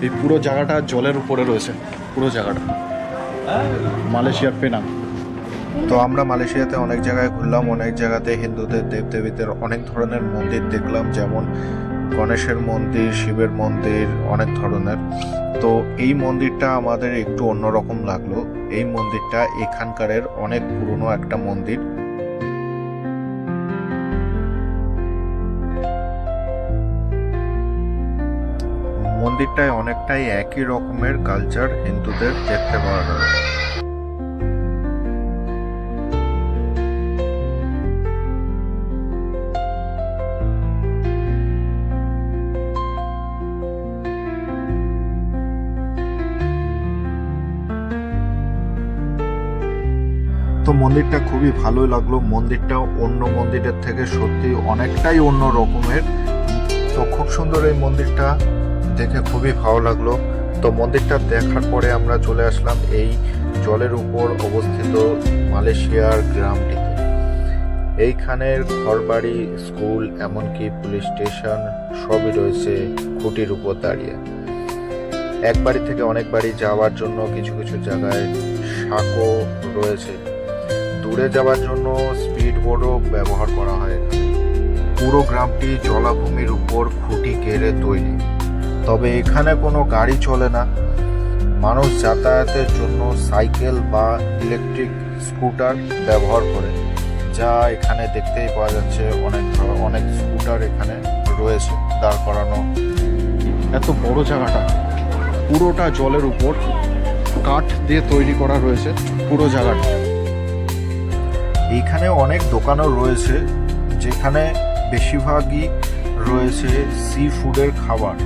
এই পুরো জায়গাটা জলের উপরে রয়েছে, পুরো জায়গাটা মালয়েশিয়ার পেনাং। তো আমরা মালয়েশিয়াতে অনেক জায়গায় ঘুরলাম, অনেক জায়গাতে হিন্দুদের দেবদেবীদের অনেক ধরনের মন্দির দেখলাম, যেমন গণেশের মন্দির, শিবের মন্দির, অনেক ধরনের। তো এই মন্দিরটা আমাদের একটু অন্যরকম লাগলো। এই মন্দিরটা এখানকারের অনেক পুরনো একটা মন্দির। মন্দিরটায় অনেকটাই একই রকমের কালচার হিন্দুদের দেখতে পাওয়া যায়। তো মন্দিরটা খুবই ভালো লাগলো। মন্দিরটা অন্য মন্দিরের থেকে সত্যি অনেকটাই অন্য রকমের। তো খুব সুন্দর এই মন্দিরটা, দেখে খুবই ভালো লাগলো। তো মন্দিরটা দেখার পরে আমরা চলে আসলাম এই জলের উপর অবস্থিত মালয়েশিয়ার গ্রামটিতে। এইখানের ঘরবাড়ি, স্কুল, এমনকি পুলিশ স্টেশন সবই রয়েছে খুঁটির উপর দাঁড়িয়ে। এক বাড়ি থেকে অনেক বাড়ি যাওয়ার জন্য কিছু কিছু জায়গায় সাঁকো রয়েছে। দূরে যাওয়ার জন্য স্পিড বোটও ব্যবহার করা হয়। পুরো গ্রামটি জলাভূমির উপর খুঁটি ঘেরে তৈরি। তবে এখানে কোনো গাড়ি চলে না। মানুষ যাতায়াতের জন্য সাইকেল বা ইলেকট্রিক স্কুটার ব্যবহার করে, যা এখানে দেখতেই পাওয়া যাচ্ছে। অনেক স্কুটার এখানে রয়েছে দাঁড় করানো। এত বড় জায়গাটা পুরোটা জলের উপর কাঠ দিয়ে তৈরি করা রয়েছে পুরো জায়গাটা। এইখানে অনেক দোকানও রয়েছে, যেখানে বেশিরভাগই রয়েছে সি ফুডের খাবার।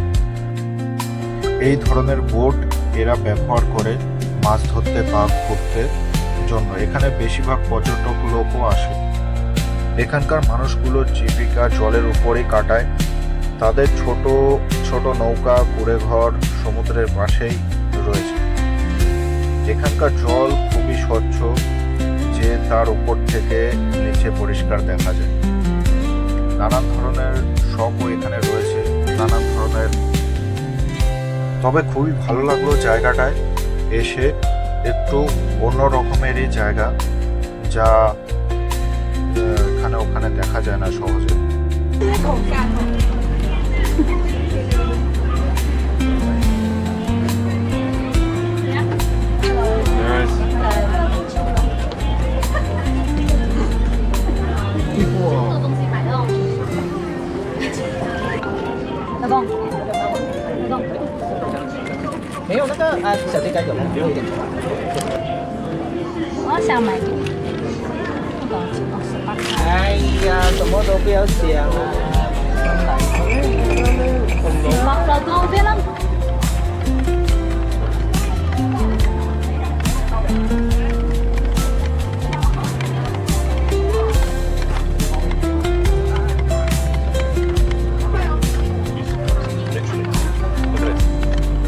এই ধরনের বোট এরা ব্যবহার করে মাছ ধরতে বা ঘুরতে জন্য। এখানে বেশিরভাগ পর্যটক লোকও আসে। এখানকার মানুষগুলোর জীবিকা জলের উপরেই কাটায়। তাদের ছোট ছোট নৌকা, কুঁড়েঘর সমুদ্রের পাশেই রয়েছে। এখানকার জল খুবই স্বচ্ছ, যে তার উপর থেকে নিচে পরিষ্কার দেখা যায়। নানান ধরনের শপও এখানে রয়েছে, নানান ধরনের। তবে খুবই ভালো লাগলো জায়গাটায় এসে। একটু অন্য রকমেরই জায়গা, যা এখানে ওখানে দেখা যায় না সহজে।没有那个小鸡肝有吗？给我一点。我想买给你，不高兴哦，18块。哎呀，什么都不要想啊！老公，别浪。